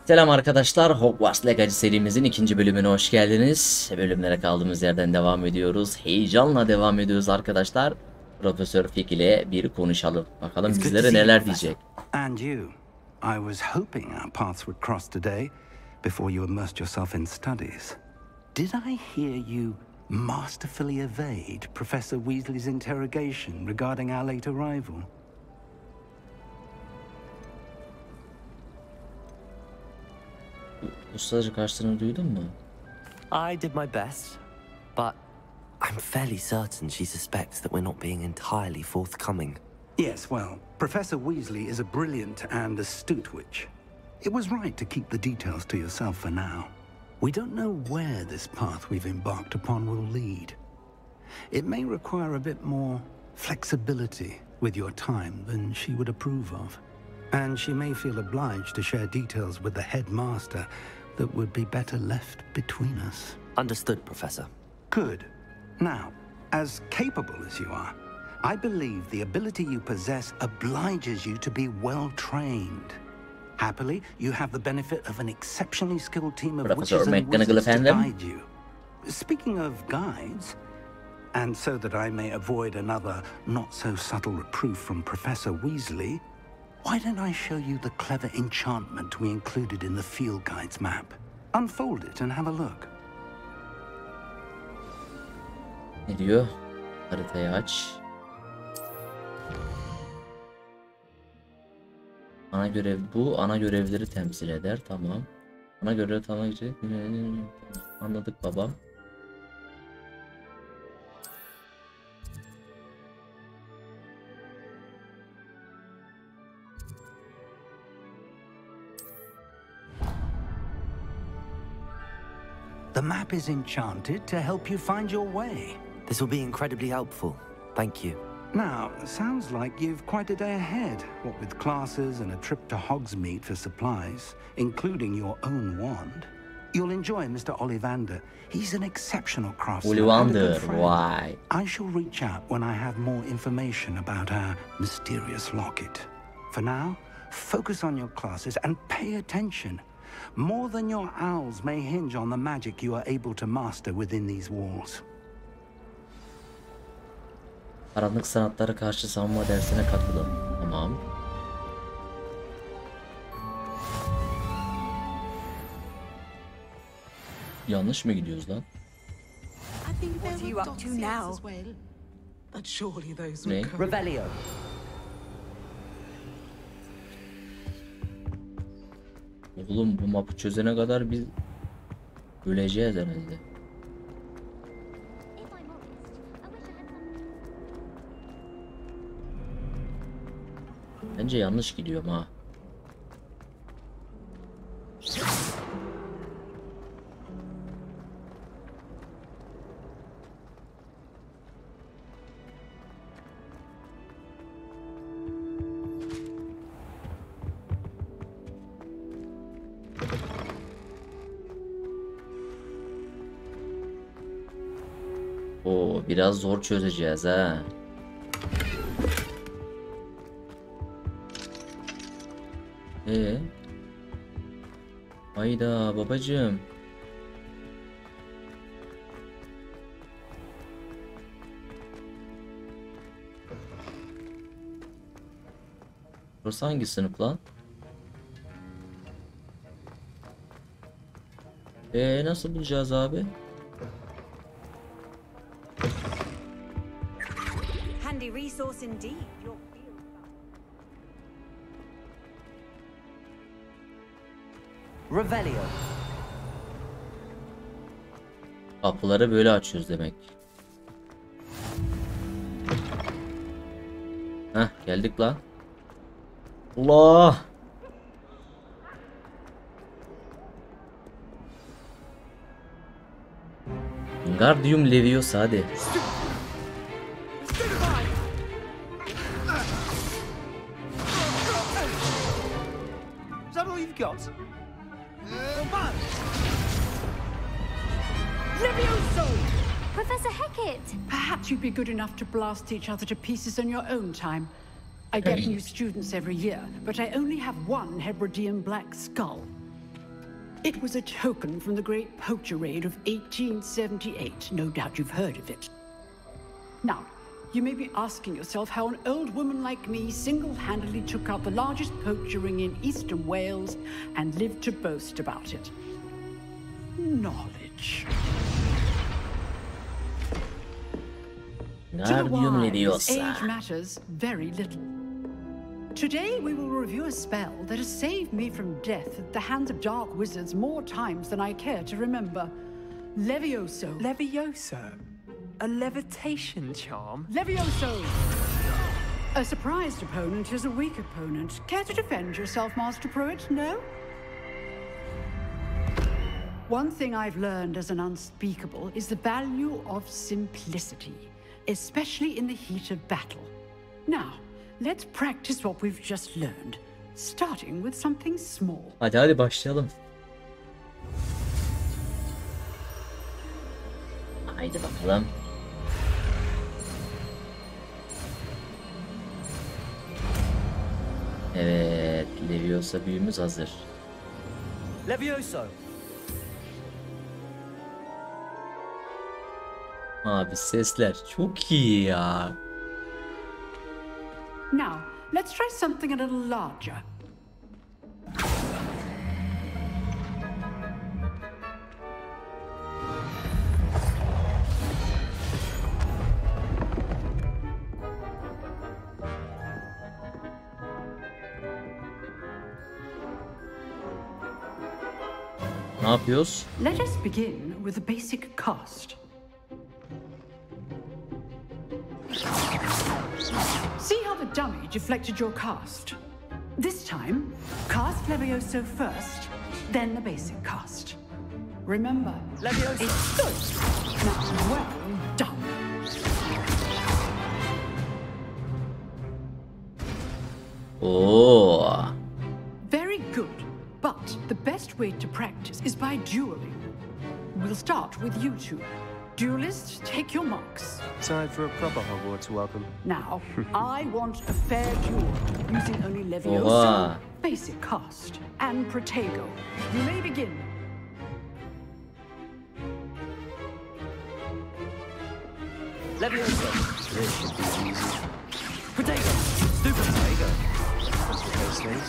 Selam arkadaşlar, Hogwarts Legacy serimizin ikinci bölümüne hoş geldiniz. Bölümlere kaldığımız yerden devam ediyoruz. Heyecanla devam ediyoruz arkadaşlar. Profesör Fig ile bir konuşalım. Bakalım bizlere neler diyecek. And you. I was hoping our paths would cross today before you immersed yourself in studies. Did I hear you masterfully evade Professor Weasley's interrogation regarding our late arrival? Ustacı karşılığını duydun mu? I did my best, but I'm fairly certain she suspects that we're not being entirely forthcoming. Yes, well, Professor Weasley is a brilliant and astute witch. It was right to keep the details to yourself for now. We don't know where this path we've embarked upon will lead. It may require a bit more flexibility with your time than she would approve of. And she may feel obliged to share details with the headmaster that would be better left between us. Understood, Professor. Good. Now, as capable as you are, I believe the ability you possess obliges you to be well trained. Happily, you have the benefit of an exceptionally skilled team of witches and wizards to guide you. Speaking of guides, and so that I may avoid another not-so-subtle reproof from Professor Weasley, why don't I show you the clever enchantment we included in the field guide's map? Unfold it and have a look. Ne diyor? Haritayı aç. Ana görev bu. Ana görevleri temsil eder. Tamam. Ana görev tamam. Anladık babam. The map is enchanted to help you find your way. This will be incredibly helpful. Thank you. Now, sounds like you've quite a day ahead, what with classes and a trip to Hogsmeade for supplies, including your own wand. You'll enjoy Mr. Ollivander. He's an exceptional craftsman. Ollivander, why? I shall reach out when I have more information about our mysterious locket. For now, focus on your classes and pay attention. More than your owls may hinge on the magic you are able to master within these walls. Karanlık sanatlara karşı savunma dersine katılın. Tamam. Yanlış mı gidiyoruz lan? Ne? Revelio. Oğlum bu mapı çözene kadar biz öleceğiz herhalde. Bence yanlış gidiyorum ha. Oo, biraz zor çözeceğiz ha. Hayda babacığım. Burası hangi sınıf lan? Nasıl bulacağız abi? Handy resource indeed. Revelio. Kapıları böyle açıyoruz demek. Heh, geldik lan. Allah! Wingardium Leviosa hadi. Is that all you've got? Levioso! Professor Hackett! Perhaps you'd be good enough to blast each other to pieces in your own time. I get new students every year, but I only have one Hebridean black skull. It was a token from the great poacher raid of 1878. No doubt you've heard of it. Now, you may be asking yourself how an old woman like me single-handedly took out the largest poacher ring in eastern Wales and lived to boast about it. Knowledge. To the wise, age matters very little. Today we will review a spell that has saved me from death at the hands of dark wizards more times than I care to remember. Levioso. Levioso? A levitation charm? Levioso! A surprised opponent is a weak opponent. Care to defend yourself, Master Pruitt? No? One thing I've learned as an unspeakable is the value of simplicity, especially in the heat of battle. Now, let's practice what we've just learned, starting with something small. Hadi başlayalım. Haydi bakalım. Evet, Leviosa büyümüz hazır. Levioso! Abi sesler çok iyi ya. Now, let's try something a little larger. Ne yapıyoruz? Let us begin with a basic cast. See how the dummy deflected your cast? This time, cast Levioso first, then the basic cast. Remember, Levioso! it's good. Now, well done. Oo. Very good, but the best way to practice is by dueling. We'll start with you two. Duelists, take your marks. Time for a proper Hogwarts welcome. Now, I want a fair duel, using only Levioso, Oha. basic cast, and Protego. You may begin. Levioso! This should be easy. Protego! Stupid Protego! That's the first things.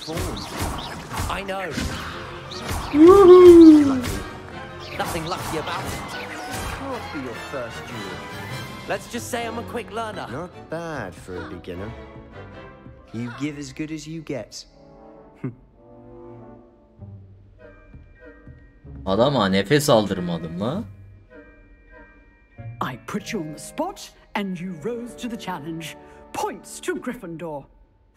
Form. I know! Woohoo! Nothing lucky about it. Can't be your first duel. Let's just say I'm a quick learner. Not bad for a beginner. You give as good as you get. Adama nefes aldırmadım la. I put you on the spot, and you rose to the challenge. Points to Gryffindor.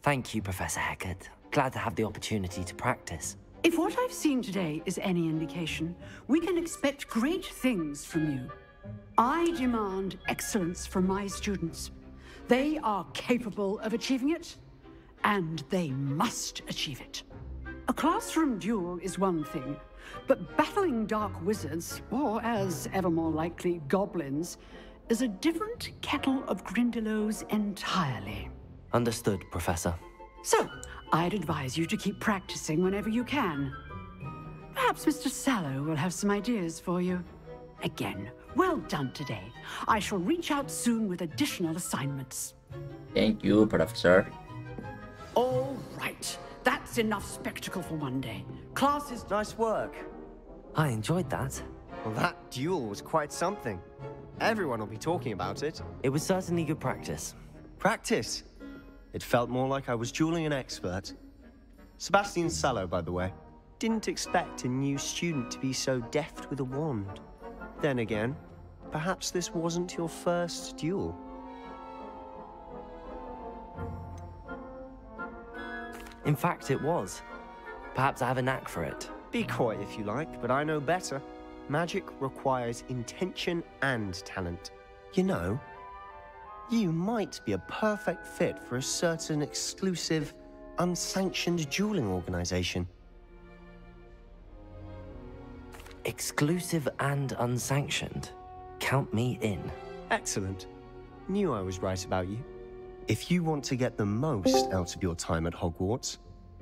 Thank you, Professor Hagrid. Glad to have the opportunity to practice. If what I've seen today is any indication, we can expect great things from you. I demand excellence from my students. They are capable of achieving it, and they must achieve it. A classroom duel is one thing, but battling dark wizards, or as ever more likely, goblins, is a different kettle of Grindylows entirely. Understood, Professor. So, I'd advise you to keep practicing whenever you can. Perhaps Mr. Sallow will have some ideas for you. Again, well done today. I shall reach out soon with additional assignments. Thank you, Professor. All right, that's enough spectacle for one day. Class is... Nice work. I enjoyed that. Well, that duel was quite something. Everyone will be talking about it. It was certainly good practice. Practice. It felt more like I was dueling an expert. Sebastian Sallow, by the way. Didn't expect a new student to be so deft with a wand. Then again, perhaps this wasn't your first duel. In fact, it was. Perhaps I have a knack for it. Be coy if you like, but I know better. Magic requires intention and talent. You know, you might be a perfect fit for a certain exclusive, unsanctioned dueling organization. Exclusive and unsanctioned. Count me in. Excellent. Knew I was right about you. If you want to get the most out of your time at Hogwarts,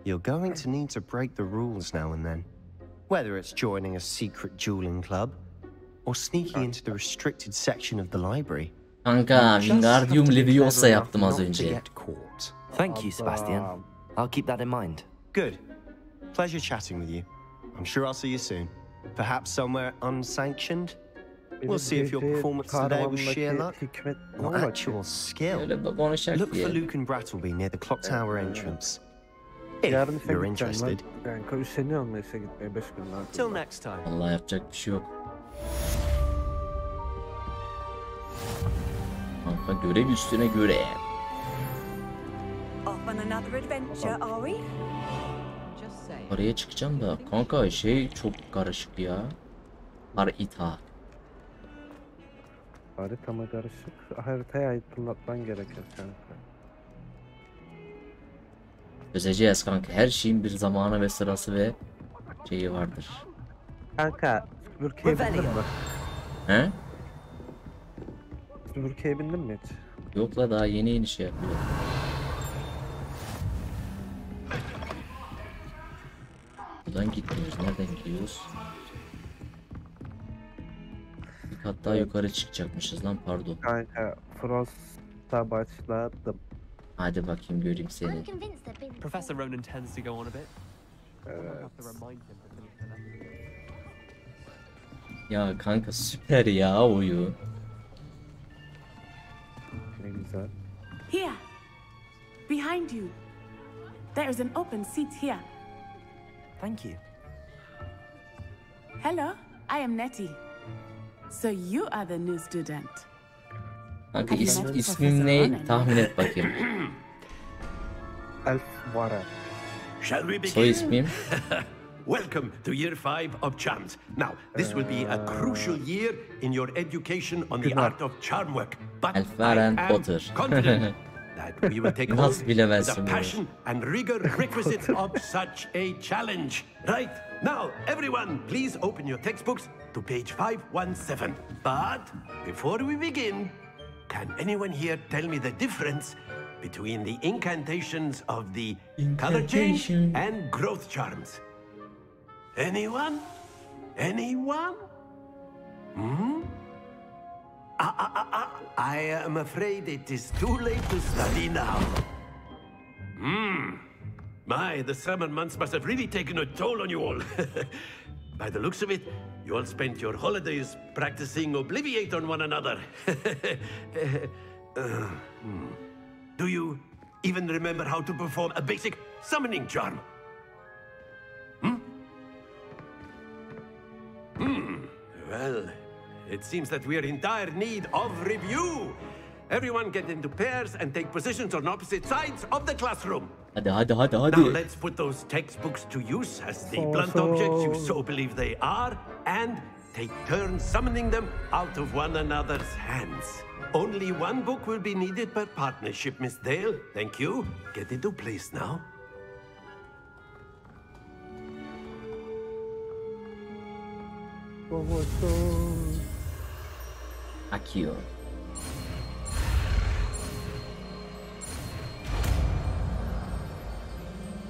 You're going to need to break the rules now and then. Whether it's joining a secret dueling club or sneaking into the restricted section of the library. Kanka, Wingardium Leviosa yaptım az Not to önce. get caught. Thank you, Sebastian. I'll keep that in mind. Good. Pleasure chatting with you. I'm sure I'll see you soon. Perhaps somewhere unsanctioned. We'll see if your performance today was sheer luck or actual skill. Öyle konuşacak Look diye. for Luke and Brattleby near the clock tower entrance. If Yarın işe you're gideceğim interested. ben. Kanka üşeniyorum işe gitmeye 5 gün daha. Till next time. Allah yapacak bir şey yok. Kanka görev üstüne göre. Off on another adventure, are we? Oraya çıkacağım da kanka şey çok karışık ya. Harita. Haritama karışık. Haritayı aydınlatman gerekir kanka. Çözeceğiz kanka. Her şeyin bir zamanı ve sırası ve şeyi vardır. Kanka Türkiye'ye bindin mi? He? Türkiye'ye bindin mi hiç? Yok la daha yeni şey yapıyor. Buradan gitmiyoruz. Nereden gidiyoruz? Bir kat daha yukarı çıkacakmışız lan, pardon. Kanka Frost'a başladım. Hadi bakayım göreyim I'm seni. convinced they've been Professor Ronan tends to go on a bit. Evet. I'll have to remind him to finish the lesson. Ya kanka süper ya oyun. Ne güzel. Here, behind you. There is an open seat here. Thank you. Hello, I am Nettie. So you are the new student. Kanka ismim ne? Tahmin et bakayım. Elf Vara. Shall we Soy begin? ismim. Welcome to year 5 of charms. Now, this will be a crucial year in your education on the art of charm work. But Alperen I am Potter. confident that we will take hold Nasıl with bilemezsin the bunu? passion and rigor requisite of such a challenge. Right, now, everyone, please open your textbooks to page 517. But before we begin, can anyone here tell me the difference between the incantations of the color change Incantation. and growth charms? Anyone? Anyone? I am afraid it is too late to study now. My, the summer months must have really taken a toll on you all. By the looks of it, you all spent your holidays practicing Obliviate on one another. Do you even remember how to perform a basic summoning charm? Well, it seems that we are in dire need of review. Everyone get into pairs and take positions on opposite sides of the classroom. Hadi hadi hadi Now hadi. let's put those textbooks to use as the blunt objects you so believe they are, and take turns summoning them out of one another's hands. Only one book will be needed per partnership, Miss Dale. Thank you. Get into place now. Akıyor.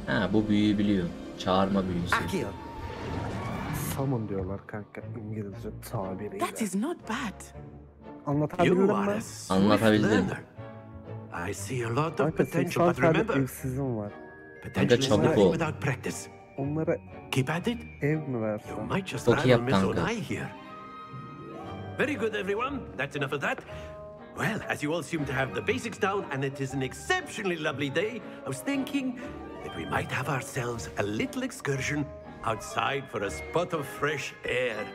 Ha bu büyüyü biliyor. Çağırma büyüsü. Accio. Summon diyorlar kanka İngilizce tabiriyle. That is not bad. Anlatabildim You are mi? a swift Anlatabildim. learner. I see a lot of Kanka potential, 80 but tane remember, evsizim var. potential is çabuk nothing ol. without practice. Onlara Keep at it. ev mi You versem? might just Çok iyi rival yap Miss kanka. Onai here. Very good, everyone. That's enough of that. Well, as you all seem to have the basics down, and it is an exceptionally lovely day, I was thinking that we might have ourselves a little excursion outside for a spot of fresh air.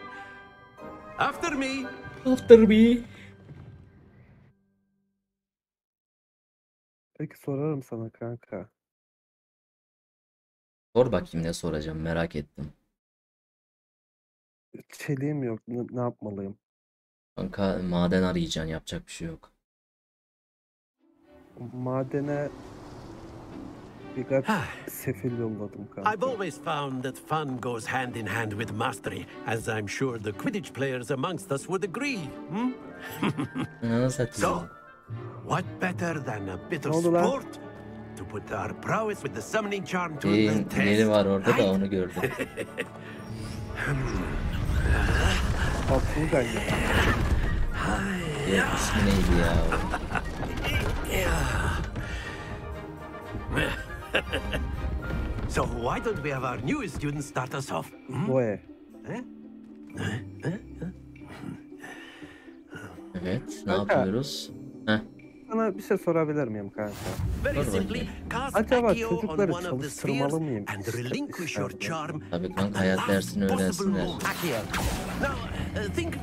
After me. After me. Peki sorarım sana kanka. Sor bakayım ne soracağım, merak ettim. Çeliğim yok. Ne yapmalıyım? Kanka maden arayacaksın, yapacak bir şey yok. Madene birkaç sefil yolladım kanka. I've always found that fun goes hand in hand with mastery, as I'm sure the Quidditch players amongst us would agree. Nasıl So, what better than a bit of Ne oldu lan? sport to put our prowess with the summoning charm to the test. Yeni var orada da onu gördüm. Tatlı geldi. Ya ismi neydi ya? So why don't we have our new student start us off? Boy. Evet, ne yapıyoruz? Heh. Sana bir şey sorabilir miyim kanka? Very simply, cast Acaba Accio on çocukları one of the spheres çalıştırmalı mıyım? and relinquish your charm. Tabii kanka, hayat dersini öğrensinler. Now, think,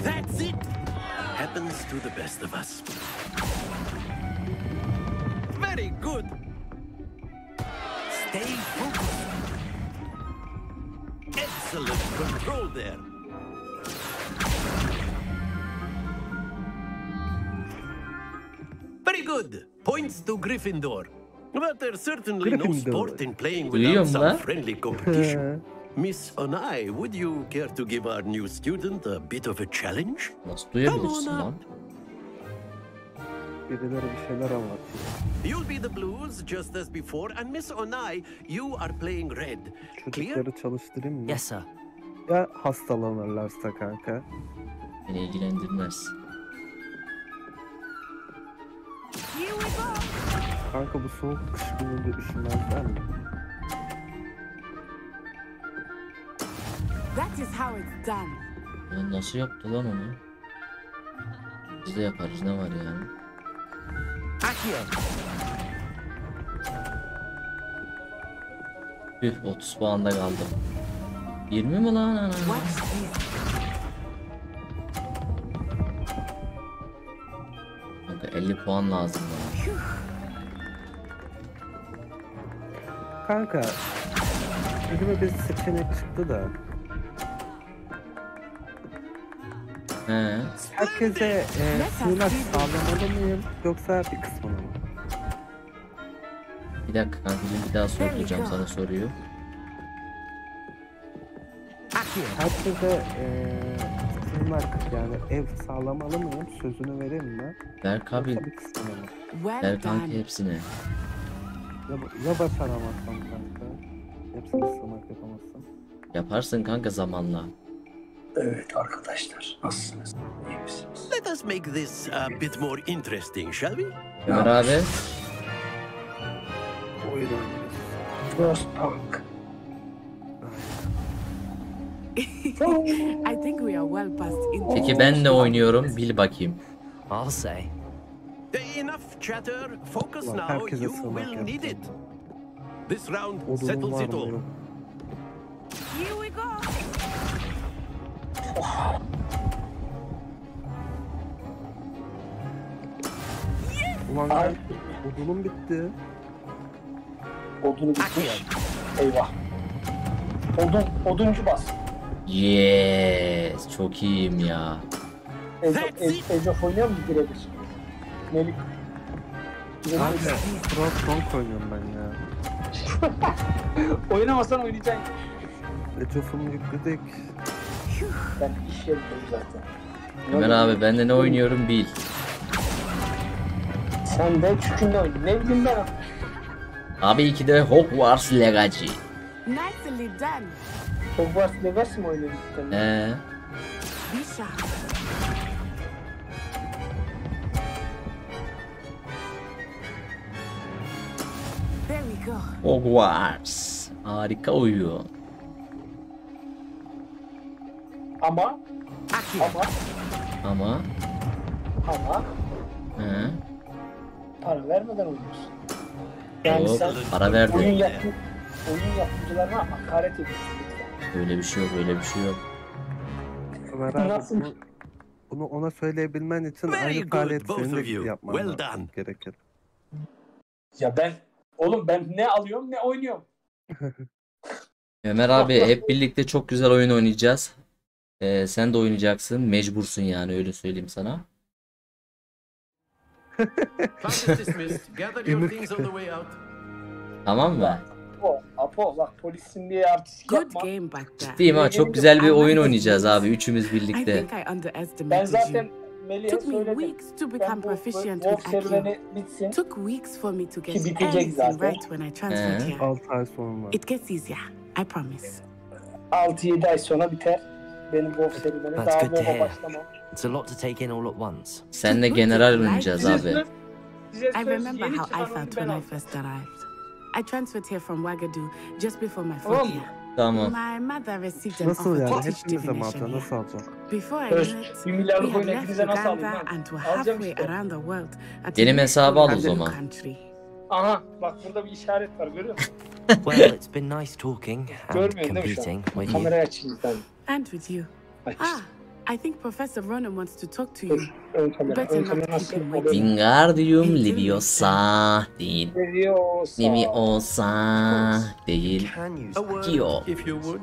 that's it. Happens to the best of us. Very good. Stay focused. Excellent control there. Very good. Points to Gryffindor. But there's certainly no sport in playing without some friendly competition. Miss Onai, would you care to give our new student a bit of a challenge? Nasıl duyabilirsin lan? Birileri bir şeyler anlatıyor. You'll be the blues just as before, and Miss Onai, you are playing red. Clear? Çocukları çalıştırayım mı? Yes, sir. Ya hastalanırlarsa kanka? Beni ilgilendirmez. Kanka bu soğuk kış gününde üşümezler mi? That is how it's done. Ya nasıl yaptı lan onu? Biz de yaparız, ne var yani? Üf, 30 puanda kaldım. 20 mi lan? Kanka 50 puan lazım bana. Kanka önüme bir seçenek çıktı da. He. Herkese sığınak sağlamalı mıyım yoksa bir kısmına mı? Bir dakika kanka, bir daha soracağım sana soruyu. Herkese sığınak yani ev sağlamalı mıyım? Sözünü vereyim mi? Ver abi. Yoksa bir kısmına mı? Ver kanka hepsini. Ya başaramazsam kanka? Hepsini sığınak yapamazsam. Yaparsın kanka zamanla. Evet arkadaşlar, nasılsınız? İyi misiniz? Let us make this a bit more interesting, shall we? Ömer abi. Oyun oynuyoruz. First Punk. I think we are well past into. Peki ben ne oynuyorum? Bil bakayım. I'll say. Enough chatter. Focus Ulan now. herkese You sığınak will need yapacağım. it. This round Odunum settles var it mı all. yok? Here we go. Ulan ben odunum bitti. Odunu bitmiş. Eyvah. Oduncu bas. Yes, çok iyiyim ya. Age of oynuyor mu birebir? Melik. Kanka Frostpunk oynuyorum ben ya. Oynamasan oynayacaksın. Ecof'umu yükledik. Ben iş yerindeyim zaten. Ömer abi, ben de ne oynuyorum bil. Sen de çükünle oynayın. Ne bileyim ben. Abi 2'de Hogwarts Legacy. Nicely done. Hogwarts Legacy mi oynuyorsun sen? He. Be sharp. There we go. Hogwarts. Harika oyun. Ama He. para vermeden oynuyorsun. Yani Yok, sen para verdim. oyun yapımcılarına hakaret ediyorsun lütfen. Öyle bir şey yok, öyle bir şey yok. Ömer abi Nasıl? bunu ona söyleyebilmen için Very aynı good, faaliyet both senin of de you. yapman Well done. gerekir. Ya ben ne alıyorum ne oynuyorum. Ömer abi, hep birlikte çok güzel oyun oynayacağız. Sen de oynayacaksın. Mecbursun yani, öyle söyleyeyim sana. Class is dismissed. Gather your things on the way out. Tamam mı? Apo bak polissin diye artistik Good yapma. game back there. Ciddiyim ha, çok güzel bir oyun oynayacağız abi, üçümüz I birlikte. think I underestimated Ben zaten Melih'e Took me söyledim. weeks to Ben become bu proficient Wolf with Accio. serüveni bitsin. Took weeks for me to Ki get bitecek everything zaten. right when I transferred here. 6 ay sonra. It gets easier, I promise. 6-7 ay sonra biter. Benim Wolf serüveni That's daha good to WoW'a hear. başlamam. It's a lot to take in all at once. Senle general oynayacağız abi. I remember how I felt when I first arrived. I transferred here from Wagadu just before my fourth year. Tamam. My mother received an Nasıl offer yani? to teach Hepimize mi divination alacaksın? here. Nasıl alacaksın? Before I knew it, 1 milyarlık we had oyunu left hepinize nasıl alayım Uganda lan? and were Alacağım halfway işte. around the world. at Benim a hesabı al o new zaman. country. Aha bak burada bir işaret var görüyor musun? Well, it's been nice talking and Görmüyorsun değil mi şu competing an? with you. Kamerayı açayım sen. And with you. Ah, I think Professor Ronan wants to talk to you. Dur ön kamera. Better Ön not kamera keep nasıl? him waiting. Wingardium Leviosa değil. Leviosa. Leviosa değil. Can use A word, Yo. if you would.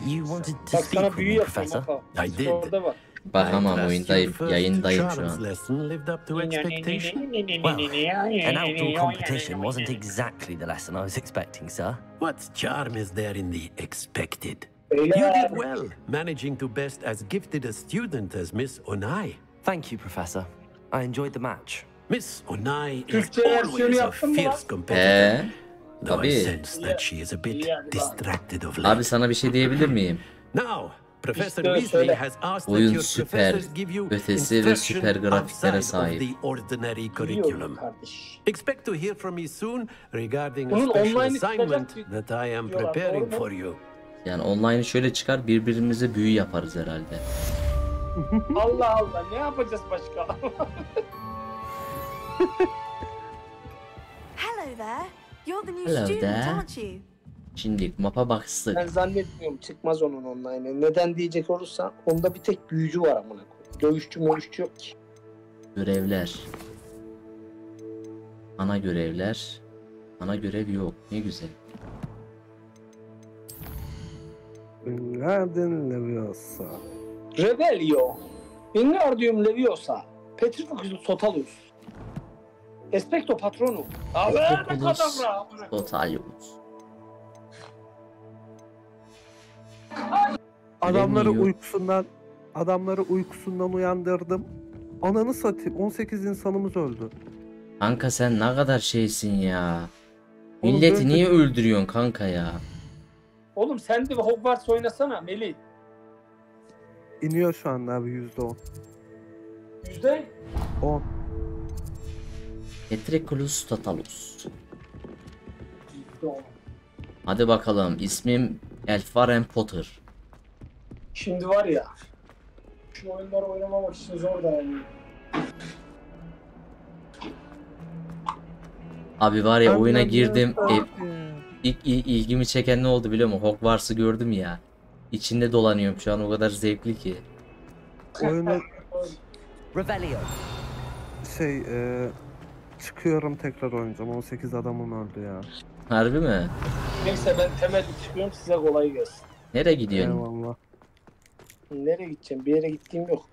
You wanted to Bak speak sana with büyü me, yapıyorum Professor? bak. I did. Orada bak. Bakamam I trust your oyundayım, first yayındayım şu charms an. lesson lived up to expectation. Well, an outdoor competition wasn't exactly the lesson I was expecting, sir. What charm is there in the expected? Beyler. You did well, managing to best as gifted a student as Miss Onai. Thank you, Professor. I enjoyed the match. Miss Onai is Türkçe versiyonu always a yaptın mı lan? fierce competitor. Though I tabii. sense that she is a bit distracted of late. Abi sana bir şey diyebilir miyim? Now, Professor İşte Weasley söyle. has asked Oyun that your süper professors give you ötesi ve instruction süper grafiklere outside of sahip. the ordinary Biliyorum curriculum. kardeş. Expect to hear from me soon regarding a Bunun special online'ı assignment çıkacak that I am diyorlar, preparing doğru mu? for you. Yani online'ı şöyle çıkar, birbirimize büyü yaparız herhalde. Allah Allah ne yapacağız başka? Hello there. You're the new Hello student, there. aren't you? Şimdi mapa baktık. Ben zannetmiyorum çıkmaz onun online'ı. Neden diyecek olursan onda bir tek büyücü var amına koyayım. Dövüşçü mövüşçü yok ki. Görevler. Ana görevler. Ana görev yok. Ne güzel. Wingardium Leviosa. Rebelio. Wingardium Leviosa. Petrificus Totalus. Especto Patronum. Averde Totalus. kadavra. Totalius. Adamları Bilemiyor. uykusundan uyandırdım. Ananı satayım. 18 insanımız öldü. Kanka sen ne kadar şeysin ya. Oğlum Milleti ben niye de- öldürüyorsun kanka ya? Oğlum sen de Hogwarts oynasana Melih. İniyor şu anda abi %10. Yüzde 10. Petriculus Totalus. Hadi bakalım. İsmim Elfaren Potter. Şimdi var ya. Şu oyunları oynamamak için zor dayanıyor. Abi var ya oyuna girdim. İlk ilgimi çeken ne oldu biliyor musun? Hogwarts'ı gördüm ya. İçinde dolanıyorum şu an, o kadar zevkli ki. Oyuna Revelio. çıkıyorum tekrar oynayacağım. 18 adamım öldü ya. Harbi mi? Neyse ben temelli çıkıyorum, size kolay gelsin. Nereye gidiyorsun? Eyvallah. Nereye gideceğim? Bir yere gittiğim yok.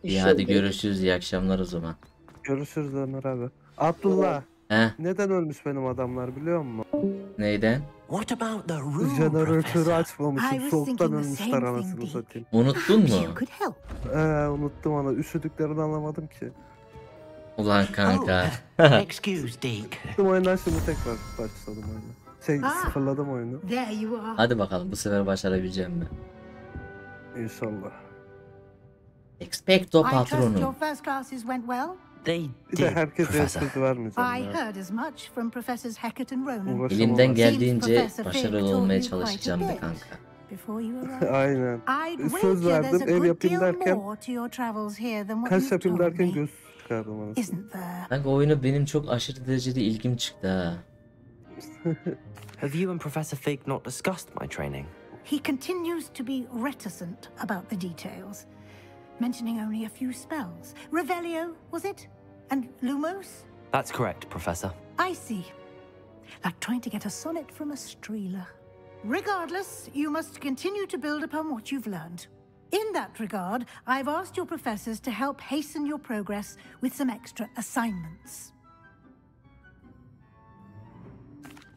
İş İyi hadi yolundayım. görüşürüz. İyi akşamlar o zaman. Görüşürüz Ömer abi. Abdullah. He? Neden ölmüş benim adamlar biliyor musun? Neyden? What about the room, Jeneratörü Professor? açmamışım. I was Soğuktan thinking the ölmüşler same anasını thing, satayım. Unuttun mu? You could help. Unuttum onu. Üşüdüklerini anlamadım ki. Ulan kanka. Excuse, Deke. Gittim oyundan şimdi tekrar başladım oyuna. Sıfırladım oyunu. There you are. Hadi bakalım bu sefer başarabileceğim mi? İnşallah. Expecto I trust your Patronum. first classes went well. They Bir de did, herkese Professor. söz vermeyeceğim I ya. heard as much from Professors Hackett and Ronan. Uğraşamam. Elimden geldiğince Professor Fig başarılı told olmaya you çalışacağım quite da a kanka. Before you arrived. Aynen. I'd Söz wager verdim, there's a ev good yapayım deal derken more to your travels here than what kaç you've yapayım told derken me. göz çıkardım anasını. Isn't there? Kanka oyunu benim çok aşırı derecede ilgim çıktı ha. Have you and Professor Fig not discussed my training? He continues to be reticent about the details, mentioning only a few spells. Revelio, was it? And Lumos? That's correct, Professor. I see. Like trying to get a sonnet from a streeler. Regardless, you must continue to build upon what you've learned. In that regard, I've asked your professors to help hasten your progress with some extra assignments.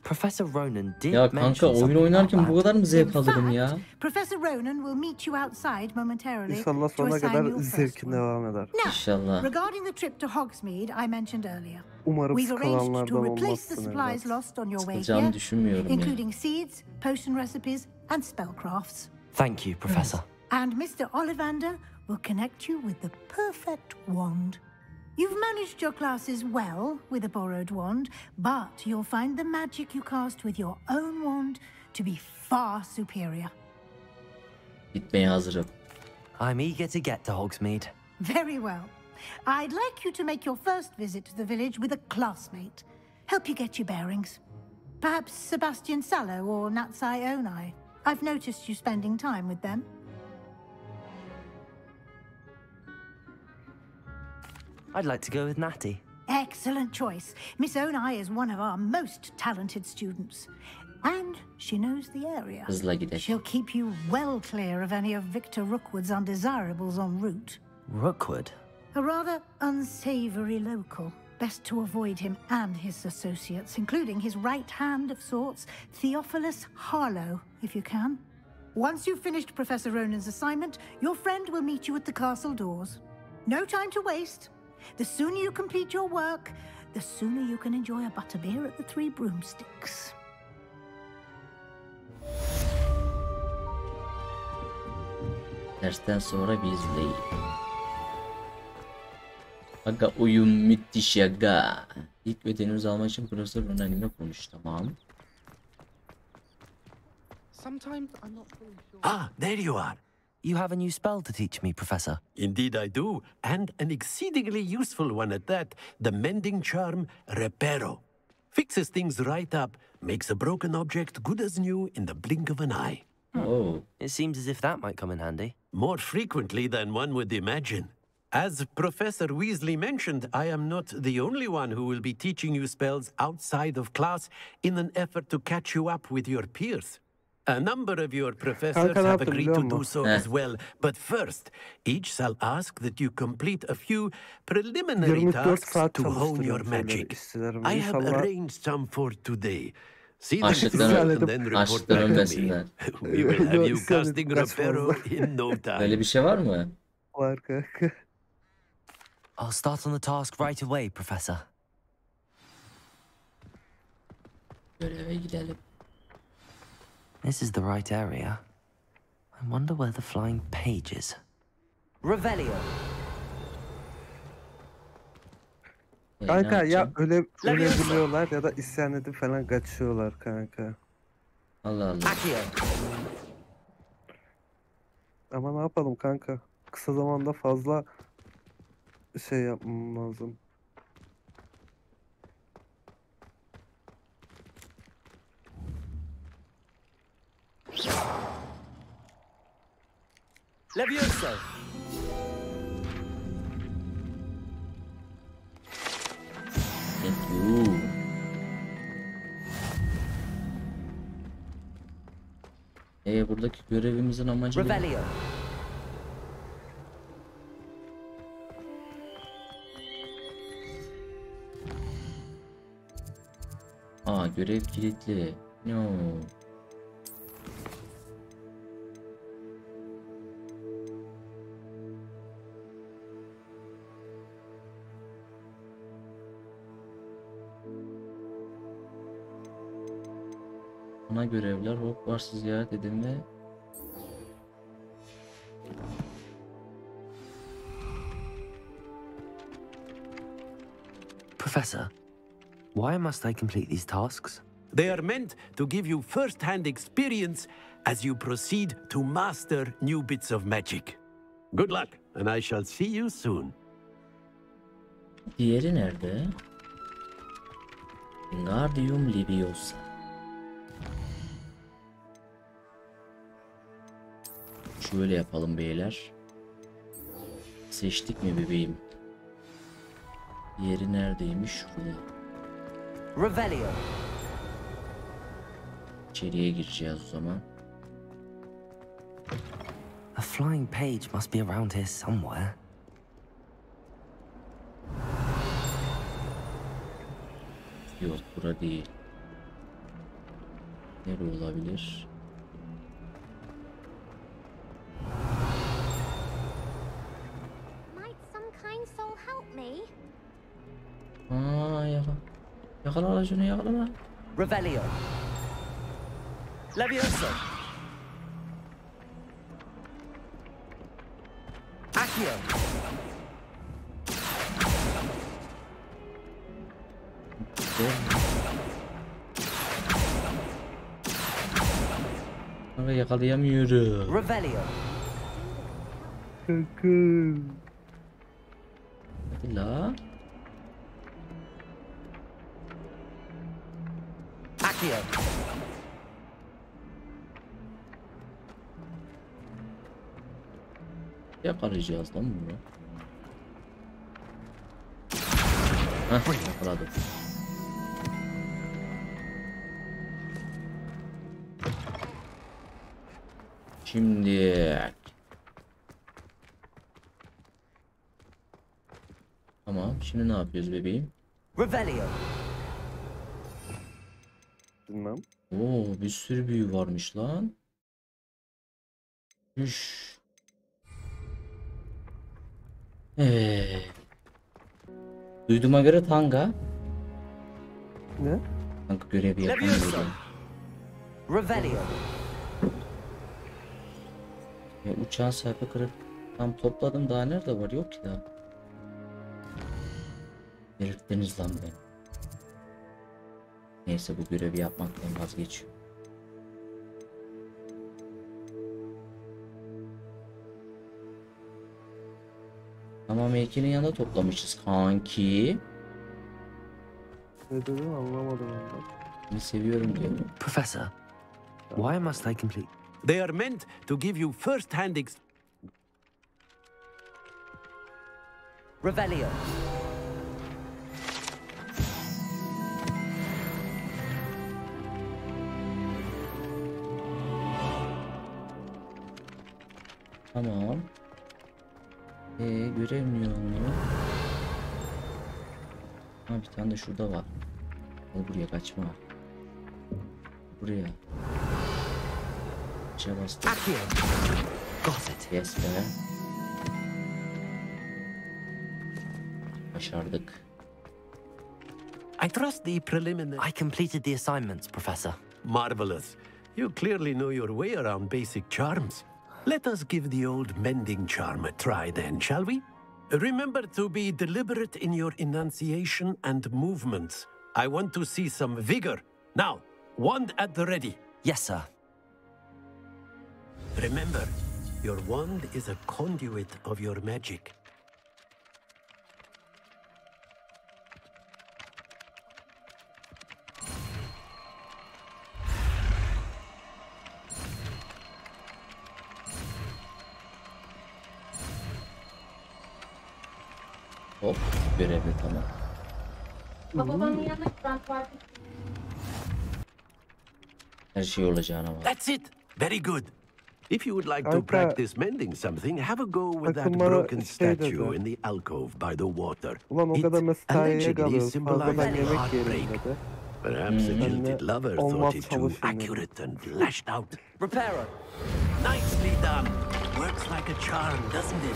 Professor Ronan did Ya kanka oyun oynarken bu kadar mı zevk alırım ya? Professor Ronan will meet you outside momentarily. İnşallah sonuna kadar zevkin devam eder. İnşallah. Regarding the trip to Hogsmeade I mentioned earlier. Umarım We've arranged to replace the sıkılanlardan supplies lost on your way Sıkılacağımı here, düşünmüyorum ya. including seeds, potion recipes, and spellcrafts. Thank you, Professor. And Mr. Ollivander will connect you with the perfect wand. You've managed your classes well with a borrowed wand, but you'll find the magic you cast with your own wand to be far superior. Gitmeye hazırım. I'm eager to get to Hogsmeade. Very well. I'd like you to make your first visit to the village with a classmate. Help you get your bearings. Perhaps Sebastian Sallow or Natsai Onai. I've noticed you spending time with them. I'd like to go with Natty. Excellent choice. Miss Onai is one of our most talented students. And she knows the area. Hızla gidelim. She'll keep you well clear of any of Victor Rookwood's undesirables en route. Rookwood? A rather unsavory local. Best to avoid him and his associates, including his right hand of sorts, Theophilus Harlow, if you can. Once you've finished Professor Ronan's assignment, your friend will meet you at the castle doors. No time to waste. The sooner you complete your work, the sooner you can enjoy a butterbeer at the Three Broomsticks. Dersten sonra bizleyin. Aga oyun müthiş aga. İlk ödevimizi almak için Profesör Ronan'la konuş, tamam. Ah, there you are. You have a new spell to teach me, Professor. Indeed I do, and an exceedingly useful one at that. The mending charm, Reparo. Fixes things right up, makes a broken object good as new in the blink of an eye. Oh. It seems as if that might come in handy. More frequently than one would imagine. As Professor Weasley mentioned, I am not the only one who will be teaching you spells outside of class in an effort to catch you up with your peers. A number of your professors have agreed to do so as well, but first, each shall ask that you complete a few preliminary tasks to hone your magic. I have arranged some for today. See them through and then report back to me. We will have you casting Reparo in no time. Böyle bir şey var mı? Var kanka. I'll start on the task right away, Professor. Göreve gidelim. This is the right area. I wonder where the flying page is. Revelio. Kanka ya öyle buluyorlar ya da isyan edip falan kaçıyorlar kanka. Allah Allah. Ama ne yapalım kanka? Kısa zamanda fazla şey yapmam lazım. Levioso. Thank you. Buradaki görevimizin amacı ne? Revelio. Aa, görev kilitli. No. Ana görevler Hogwarts'ı ziyaret edin ve Professor, why must I complete these tasks? They are meant to give you first-hand experience as you proceed to master new bits of magic. Good luck, and I shall see you soon. diğeri nerede? Wingardium Leviosa. Şöyle yapalım beyler. Seçtik mi bebeğim? Diğeri neredeymiş? Şurada. Revelio. İçeriye gireceğiz o zaman. A flying page must be around here somewhere. Yok, bura değil. Nerede olabilir? Might some kind soul help me? Aa, yakala şunu, yakala. Revelio. Levioso. Accio. Kanka yakalayamıyorum. Revelio. Hadi la. Accio. Yakalayacağız lan bunu. Hah, yakaladım. Şimdi tamam, şimdi ne yapıyoruz bebeğim? Revelio. Bilmem. Oo, bir sürü büyü varmış lan. Üş. Evet. Duyduğuma göre Tanga. Ne? Tanga görevi yapamıyorum. Revelio. Uçağın sayfa kırıp tam topladım, daha nerede var, yok ki daha. Delirttiniz lan beni. Neyse, bu görevi yapmaktan vazgeçiyorum. Tamam, heykelin yanında toplamışız kanki. Ne dedin anlamadım ben. Seni seviyorum diyor. Professor, why must I complete? They are meant to give you first-hand Revelio. Tamam. Göremiyor onu. Ha, bir tane de şurada var. Al buraya, kaçma. Buraya. Şey bastı. Got it. Yes be. Başardık. I trust the preliminary. I completed the assignments, Professor. Marvelous. You clearly know your way around basic charms. Let us give the old mending charm a try then, shall we? Remember to be deliberate in your enunciation and movements. I want to see some vigor. Now, wand at the ready. Yes, sir. Remember, your wand is a conduit of your magic. Hop, görevli tamam. Babamın yanına gitmek var. Her şey olacağına var. That's it. Very good. If you would like to practice mending something, have a go with that Takımlara broken şey statue dedi. in the alcove by the water. Ulan o It kadar mesaiye allegedly kalıyoruz. symbolizes Fazladan a yemek yiyelim heartbreak. dedi. Perhaps a Ben jilted de lover olmaz thought it too çalışın dedim. accurate and lashed out. Reparo. Nicely done. Works like a charm, doesn't it?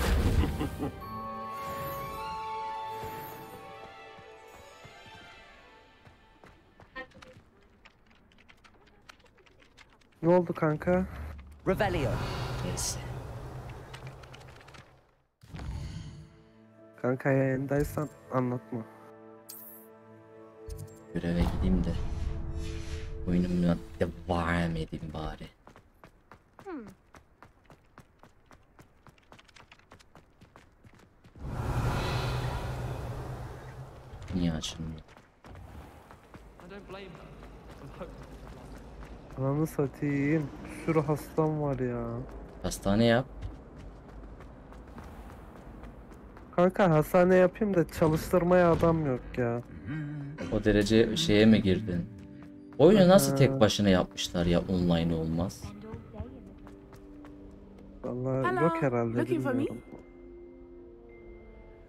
Ne oldu kanka? Revelio. Neyse. Kanka yayındaysan anlatma. Göreve gideyim de oyunumla devam edeyim bari. Niye açılmıyor? Ananı satayım. Bir sürü hastam var ya. Hastane yap. Kanka hastane yapayım da çalıştırmaya adam yok ya. O derece şeye mi girdin? Oyunu nasıl tek başına yapmışlar ya, online olmaz? Vallahi yok herhalde, looking for me? bilmiyorum.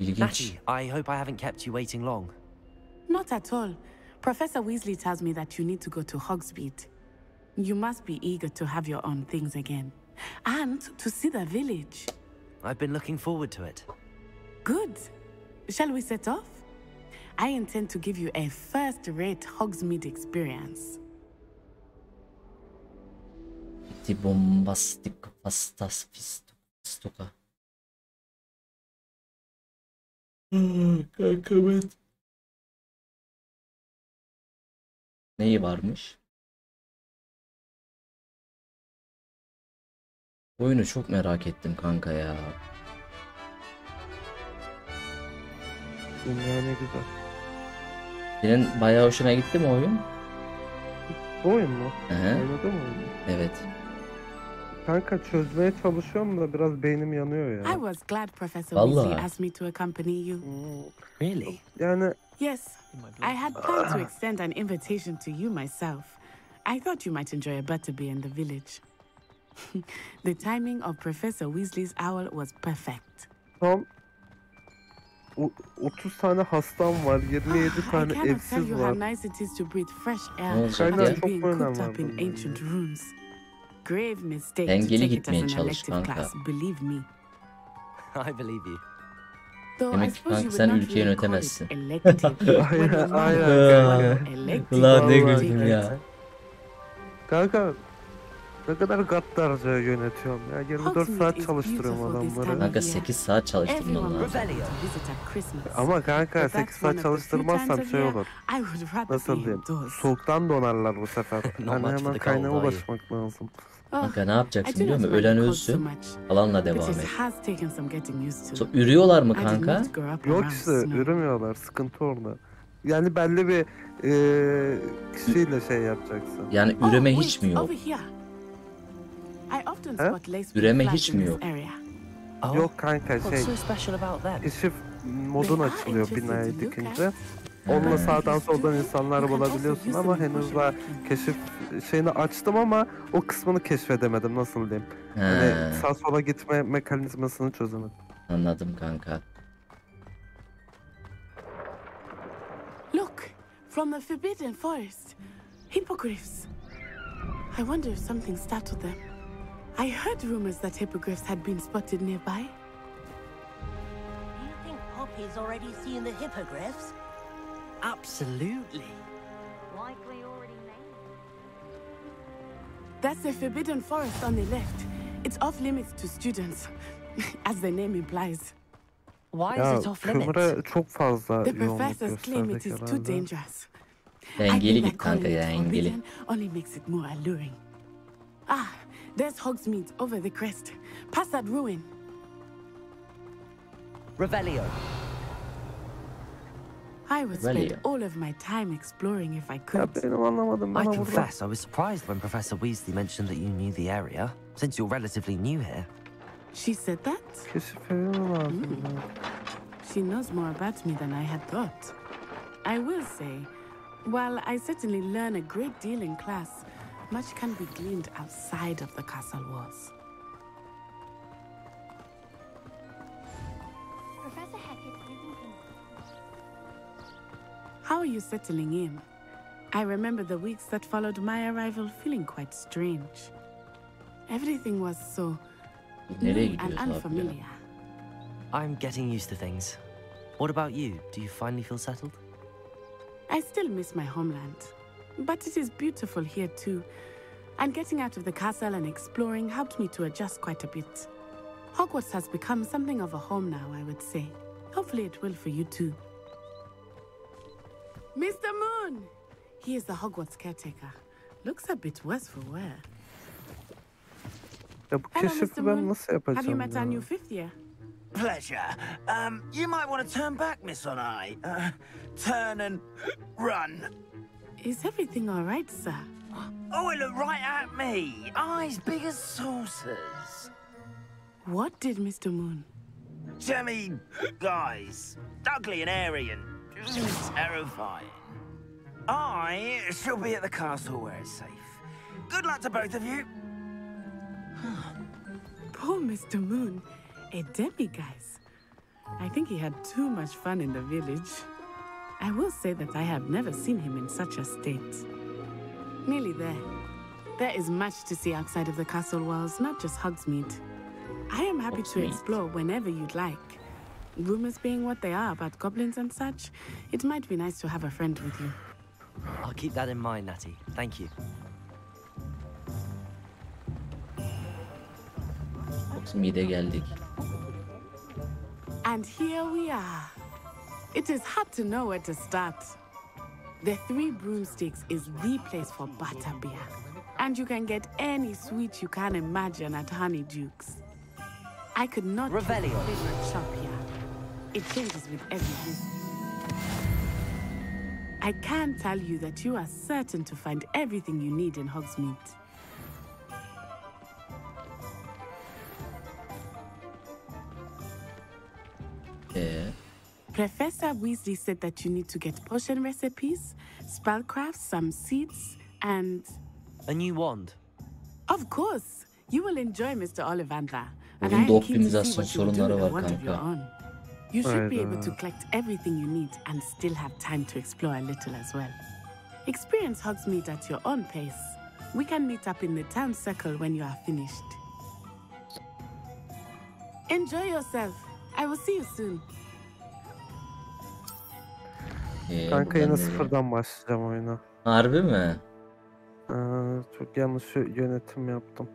İlginç. Natty, I hope I haven't kept you waiting long. Not at all. Professor Weasley tells me that you need to go to Hogsmeade. You must be eager to have your own things again. And to see the village. I've been looking forward to it. Good. Shall we set off? I intend to give you a first-rate Hogsmeade experience. Bombastik pastas fistoka. Kanka evet. Neyi varmış? Oyunu çok merak ettim kanka ya. Dünya ne güzel. Senin bayağı hoşuna gitti mi oyun? Bu oyun mu? Oynadın mı oyunu? Evet. Kanka çözmeye çalışıyorum da biraz beynim yanıyor ya. I was glad Professor Vallahi. Weasley asked me to accompany you. Really? Yani Yes, I had planned to extend an invitation to you myself. I thought you might enjoy a butterbeer in the village. The timing of Professor Weasley's owl was perfect. tam 30 tane hastam var, 27 I tane cannot tell evsiz you how var. nice it is to breathe fresh air olacak Aynen, after çok being önem cooped var up in bunun. ancient runes. Grave mistake to Dengeli take it gitmeye as an çalış elective kanka. class, believe me. I believe you. Though I Demek ki suppose kanka you sen would not ülkeyi really call yönetemezsin. it elective when your mother Aynen, was kanka. elected Ulan ne to Vallahi güldüm take it. ya. Kanka ne kadar gaddarca yönetiyorum ya. 24 Hogsmeade saat is çalıştırıyorum beautiful this adamları. time of Kanka year. 8 saat çalıştırman Everyone lazım. was to visit at Christmas. Ama kanka But 8 that's saat one of the few çalıştırmazsam times of şey year olur. I would rather Nasıl be diyeyim? indoors. Soğuktan donarlar bu sefer. Not Hani much for hemen the kaynağa cold, are you? ulaşmak lazım. Kanka ne I yapacaksın do biliyor not musun? mind the Ölen cold so ölsün. much, Alanla but devam it et. has taken some getting used to. Ürüyorlar mı I did kanka? not grow up Yok around işte snow. ürümüyorlar. Sıkıntı orada. Yani belli bir kişiyle şey yapacaksın. Yani Oh, üreme wait, hiç mi yok? over here. I often Huh? spot lace Üreme flags hiç in mi this yok? area. Oh, Yok kanka what's şey so special about them? keşif modun They are açılıyor interesting binayı to look dikince. at. Onunla Ha. sağdan soldan You insanlar can also bulabiliyorsun use ama them in henüz potion daha making. keşif şeyini açtım ama o kısmını keşfedemedim, nasıl diyeyim. Hani He, sağ sola gitme mekanizmasını çözemedim. anladım kanka. Look, from the Forbidden Forest. Hippogriffs. I wonder if something startled them. I heard rumors that hippogriffs had been spotted nearby. You think Poppy's already seen the hippogriffs? Absolutely. Likely already made. That's the Forbidden Forest on the left. It's off limits to students, as the name implies. Why Ya is it off limits? kıvra çok fazla The yoğunluk professors claim it gösterdik is too herhalde. dangerous. I Dengeli think git that kanka calling it dengeli. forbidden only makes it more alluring. Ah, there's Hogsmeade over the crest. Past that ruin. Revelio. I would Revelio. spend all of my time exploring if I Ya could. benim anlamadım I bana burada. confess I was surprised when Professor Weasley mentioned that you knew the area, since you're relatively new here. She said that? Keşif evi mi lazım ya? She knows more about me than I had thought. I will say, while I certainly learn a great deal in class, much can be gleaned outside of the castle walls. Professor Hackett isn't in. How are you settling in? I remember the weeks that followed my arrival feeling quite strange. Everything was so Nereye new and gidiyoruz abi ya? unfamiliar. I'm getting used to things. What about you? Do you finally feel settled? I still miss my homeland, but it is beautiful here too. And getting out of the castle and exploring helped me to adjust quite a bit. Hogwarts has become something of a home now, I would say. Hopefully it will for you too. Mr. Moon! He is the Hogwarts caretaker. Looks a bit worse for wear. Ya bu Hello, keşifi Mr. ben Moon. nasıl Have you yapacağım met our ya? new fifth year? Pleasure. You might want to turn back, Miss Onai. Turn and run. Is everything all right, sir? Oh, it looked right at me. Eyes big as saucers. What did Mr. Moon? Jemmy, guys, ugly and airy and terrifying. I shall be at the castle where it's safe. Good luck to both of you. Poor Mr. Moon. A demiguise. I think he had too much fun in the village. I will say that I have never seen him in such a state. Nearly there. There is much to see outside of the castle walls, not just Hogsmeade. I am happy to explore whenever you'd like. Rumors being what they are about goblins and such, it might be nice to have a friend with you. I'll keep that in mind, Natty. Thank you. Hogsmeade'e geldik. And here we are. It is hard to know where to start. The Three Broomsticks is the place for butterbeer. And you can get any sweet you can imagine at Honeydukes. I could not pick a favorite shop here. It changes with every visit. I can tell you that you are certain to find everything you need in Hogsmeade. Professor Weasley said that you need to get potion recipes, spellcrafts, some seeds, and... a new wand. Of course! You will enjoy Mr. Ollivander. And Oyunda I am keen to see optimizasyon what you will do sorunları with a var wand of your kanka. own. You should be able Hayda. to collect everything you need and still have time to explore a little as well. Experience Hogsmeade at your own pace. We can meet up in the town circle when you are finished. Enjoy yourself. I will see you soon. Kanka buradan yine nereye? sıfırdan başlayacağım oyuna. Harbi mi? Çok yanlış yönetim yaptım.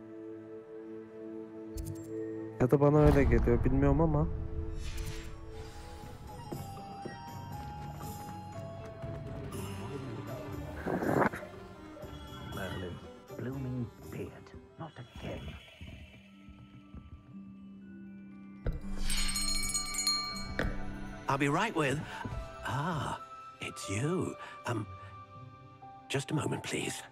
Ya da bana öyle geliyor, bilmiyorum ama. Blooming beard, not again. I'll be right with... Ah, it's you. Just a moment, please.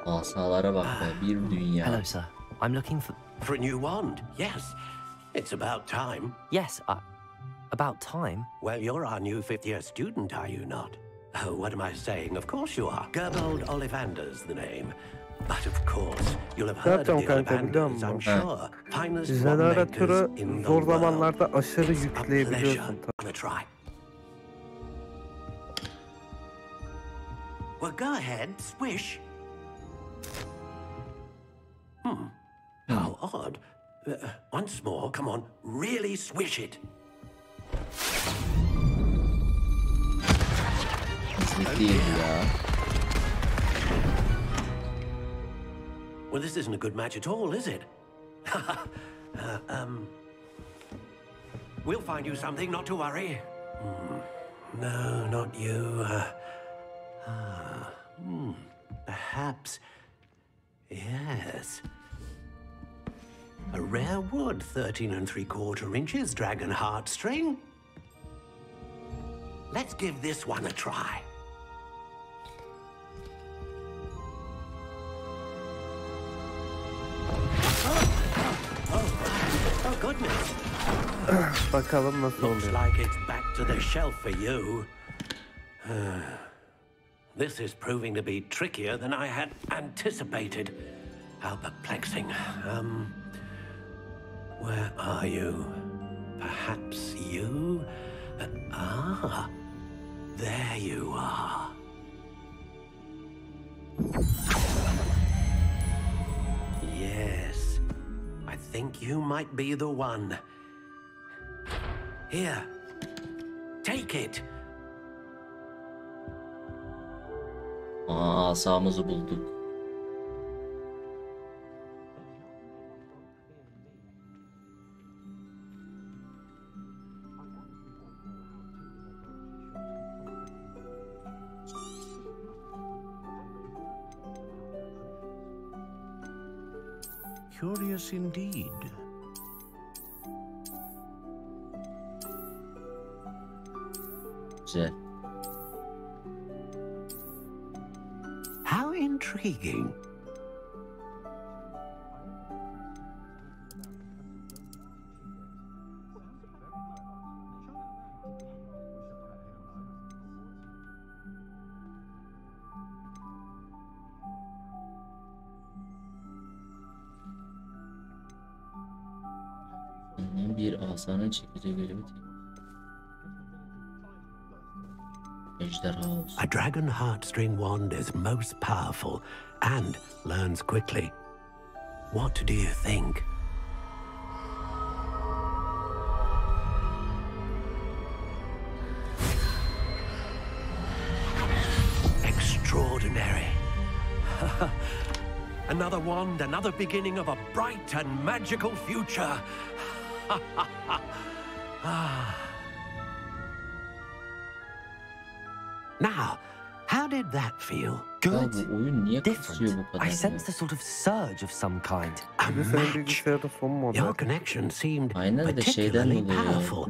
Asalara bak be, bir dünya. Hello, sir. I'm looking for... For a new wand, yes. It's about time. Yes, about time? Well, you're our new fifth-year student, are you not? Oh, what am I saying? Of course you are. Gerbold Ollivander's the name. But of course, you'll have heard of the Ollivanders, I'm sure. Finest Jeneratörü winemakers in the zor world. zamanlarda aşırı It's a yükleyebiliyorsun. pleasure. Gonna try. Well, go ahead, swish. How odd. Once more, come on, really swish it. Hızlı değil ya. Well, this isn't a good match at all, is it? We'll find you something, not to worry. No, not you. Perhaps. Yes. A rare wood, 13 3/4 inches, dragon heartstring. Let's give this one a try. Oh goodness. Bakalım nasıl Looks oluyor. like it's back to the shelf for you. This is proving to be trickier than I had anticipated. How perplexing. Where are you? Perhaps you? There you are. Yes, I think you might be the one. Here, take it. Asamızı bulduk. Curious indeed. Güzel. How intriguing. Bir asanın çekici görevi tek. Ejderha olsun. A dragon heartstring wand is most powerful and learns quickly. What do you think? Extraordinary. Another wand, another beginning of a bright and magical future. Now, how did that feel? Good. Bu oyun niye kasıyor bu kadar? I sensed a sort of surge of some kind. A match. Your connection seemed particularly powerful.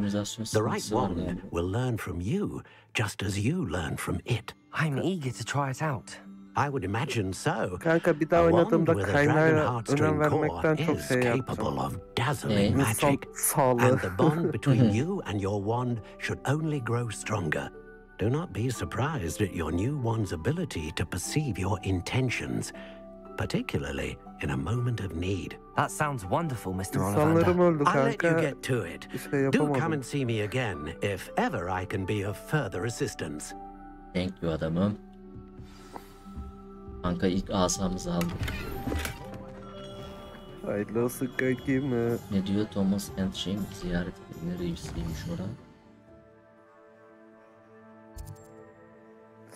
The right wand will learn from you, just as you learn from it. I'm eager to try it out. I would imagine so. Kanka bir daha oynadığımda kaynağa önem vermekten çok is şey capable yaptım. of dazzling magic, and the bond between you and your wand should only grow stronger. Do not be surprised at your new wand's ability to perceive your intentions, particularly in a moment of need. That sounds wonderful, Mr. İnsanlarım öldü I'll let you kanka. get to it. Bir şey Do yapamadım. come and see me again if ever I can be of further assistance. Thank you adamım. Kanka ilk asamızı aldık. Hayırlı olsun kankimi. Ne diyor Thomas and Shane ziyaret neresiymiş ora?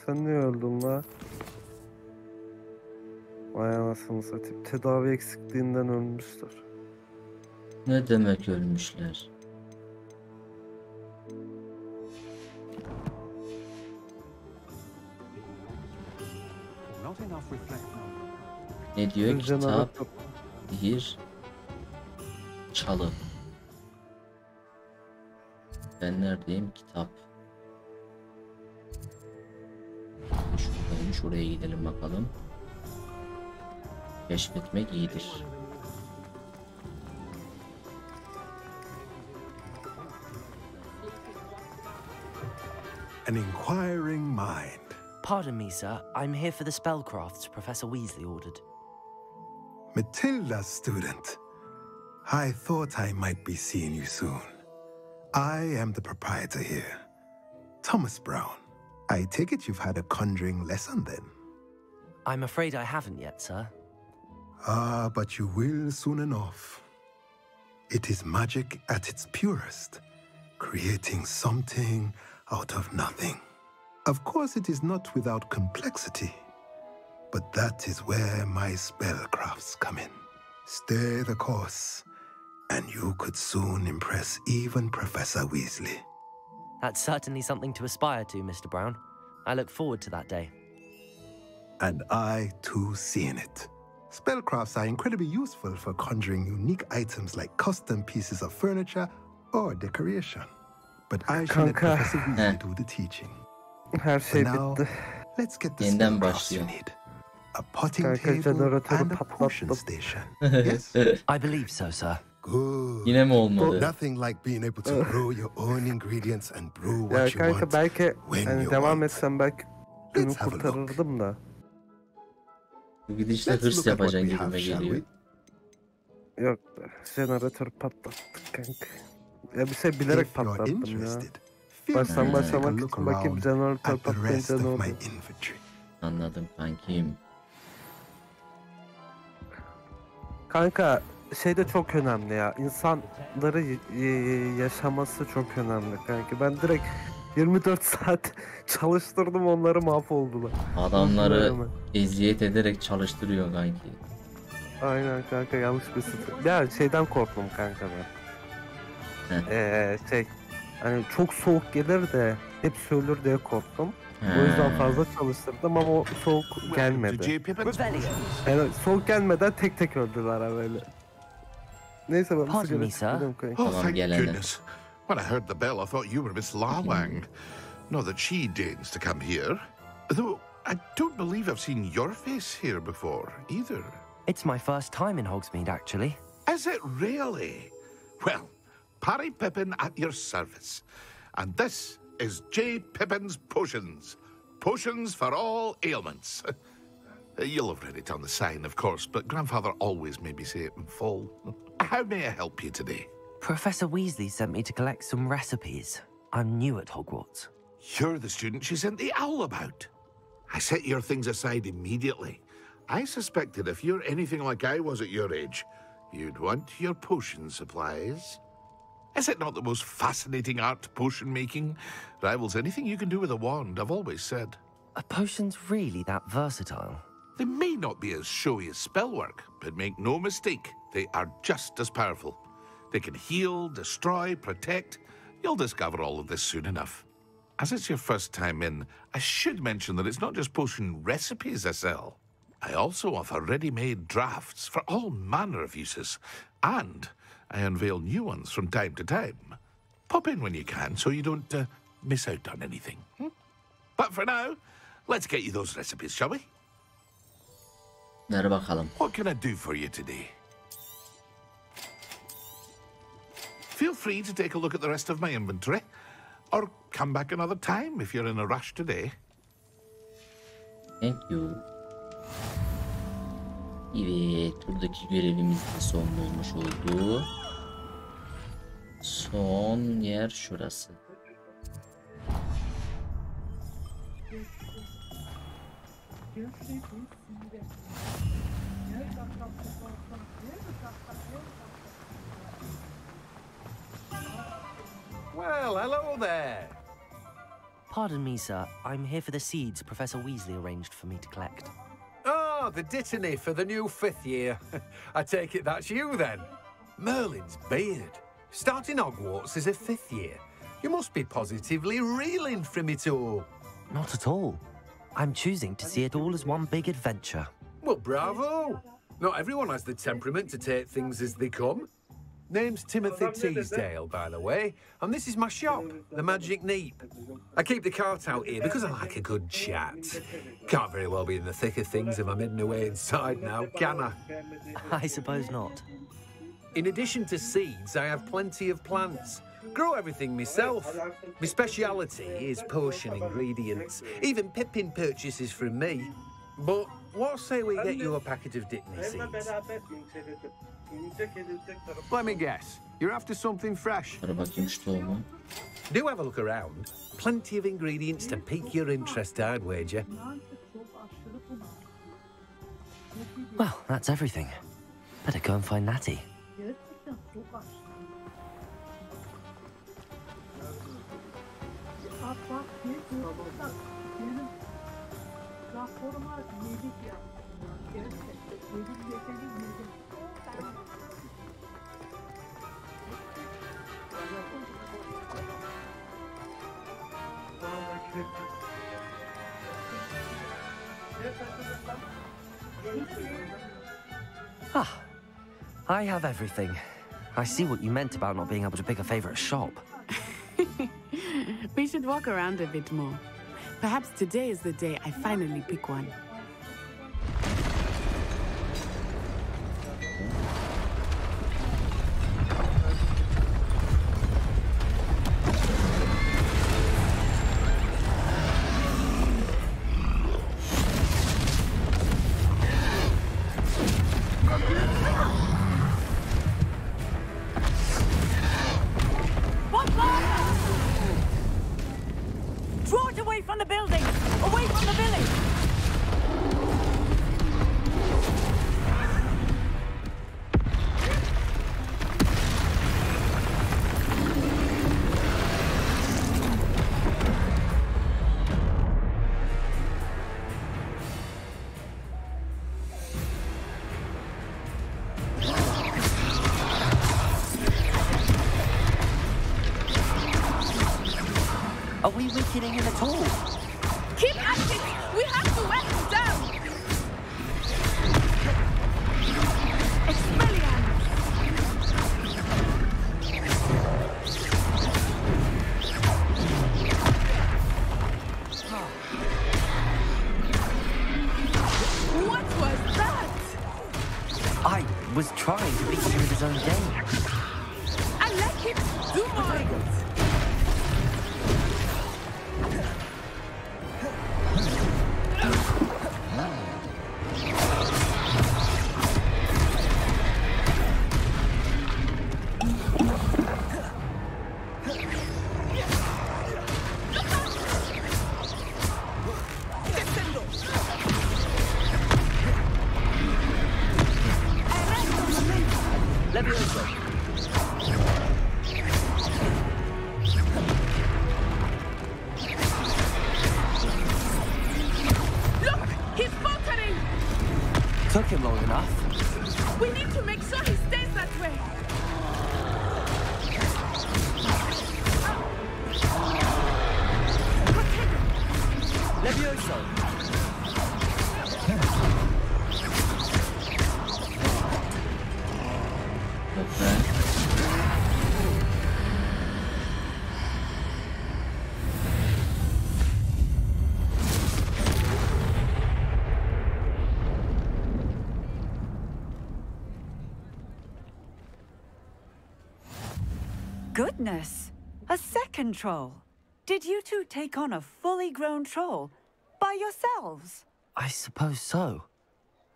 Sen niye öldün la? Vay anasını satayım. Tedavi eksikliğinden ölmüşler. Ne demek ölmüşler? Ne diyor? Kitap, bir, çalı. Ben neredeyim? Kitap. Şuradaymış. Oraya gidelim bakalım. Keşfetmek iyidir. An inquiring mind. Pardon me, sir. I'm here for the spellcrafts Professor Weasley ordered. Matilda's student. I thought I might be seeing you soon. I am the proprietor here, Thomas Brown. I take it you've had a conjuring lesson then? I'm afraid I haven't yet, sir. Ah, but you will soon enough. It is magic at its purest, creating something out of nothing. Of course, it is not without complexity, but that is where my spellcrafts come in. Stay the course, and you could soon impress even Professor Weasley. That's certainly something to aspire to, Mr. Brown. I look forward to that day. And I, too, seeing it. Spellcrafts are incredibly useful for conjuring unique items like custom pieces of furniture or decoration. But I shall let Professor Weasley do the teaching. Her şey now, bitti. let's get the Yeniden spellcrafts you başlıyor. need. A potting Kanka table jeneratörü and a potion patlattım. station. Yes? I believe so, sir. Good. Yine mi olmadı? Nothing like being able to grow your own ingredients and brew Ya what you kanka want belki when hani you devam want. etsem belki günü Let's have a look. kurtarırdım da. Bu gidişle Let's hırs look at what yapacaksın we have, gibime shall geliyor. Yok be. Jeneratörü patlattık kanka. Ya bir şey bilerek If you're patlattım ya. interested, feel Baştan free to take a başlamak look için bakayım around jeneratör at the rest patlayınca ne of my oluyor. inventory. Anladım kankim. Kanka şey de çok önemli ya. İnsanları yaşaması çok önemli kanka. Ben direkt 24 saat çalıştırdım, onları mahvoldular. Adamları eziyet ederek çalıştırıyor kanki. Aynen kanka, yanlış bir sıfır. Ya şeyden korktum kanka ben. Şey hani çok soğuk gelir de hepsi ölür diye korktum. O yüzden fazla çalıştırdım ama o soğuk gelmedi. Yani soğuk gelmeden tek tek öldüler ha böyle. Neyse ben Pardon me, sir. Oh, thank goodness. When I heard the bell, I thought you were Miss Lawang. Not that she deigns to come here. Though I don't believe I've seen your face here before, either. It's my first time in Hogsmeade, actually. Is it really? Well, Parry Pippin at your service. And this is J. Pippin's Potions. Potions for all ailments. You'll have read it on the sign, of course, but Grandfather always made me say it in full. How may I help you today? Professor Weasley sent me to collect some recipes. I'm new at Hogwarts. You're the student she sent the owl about. I set your things aside immediately. I suspected if you're anything like I was at your age, you'd want your potion supplies. Is it not the most fascinating art, potion making? Rivals anything you can do with a wand, I've always said. Are potions really that versatile? They may not be as showy as spellwork, but make no mistake, they are just as powerful. They can heal, destroy, protect. You'll discover all of this soon enough. As it's your first time in, I should mention that it's not just potion recipes I sell. I also offer ready-made drafts for all manner of uses, and I unveil new ones from time to time. Pop in when you can so you don't miss out on anything. But for now, let's get you those recipes, shall we? Ver bakalım. What can I do for you today? Feel free to take a look at the rest of my inventory, or come back another time if you're in a rush today. Thank you. Evet, buradaki görevimiz de son bulmuş oldu. Son yer şurası. Well, hello there. Pardon me, sir. I'm here for the seeds Professor Weasley arranged for me to collect. Oh, the dittany for the new 5th year. I take it that's you, then. Merlin's beard. Starting Hogwarts as a 5th year. You must be positively reeling from it all. Not at all. I'm choosing to see it all as one big adventure. Well, bravo. Not everyone has the temperament to take things as they come. Name's Timothy Teasdale, by the way, and this is my shop, the Magic Neep. I keep the cart out here because I like a good chat. Can't very well be in the thick of things if I'm hidden away inside now, can I? I suppose not. In addition to seeds, I have plenty of plants. Grow everything myself. My speciality is potion ingredients. Even Pippin purchases from me. But what say we get you a packet of Dittany seeds? Let me guess. You're after something fresh. Do have a look around. Plenty of ingredients to pique your interest, I'd wager. Well, that's everything. Better go and find Natty. Ah, I have everything. I see what you meant about not being able to pick a favorite shop. We should walk around a bit more. Perhaps today is the day I finally pick one. Draw it away from the building! Away from the village! Are we weakening him at all? Keep at it! We have to wear him down! What was that? I was trying to beat him with his own game. I like it! Do more! Look! He's faltering! Took him long enough. We need to make sure he stays that way. Levioso! Goodness! A second troll! Did you two take on a fully grown troll? By yourselves? I suppose so.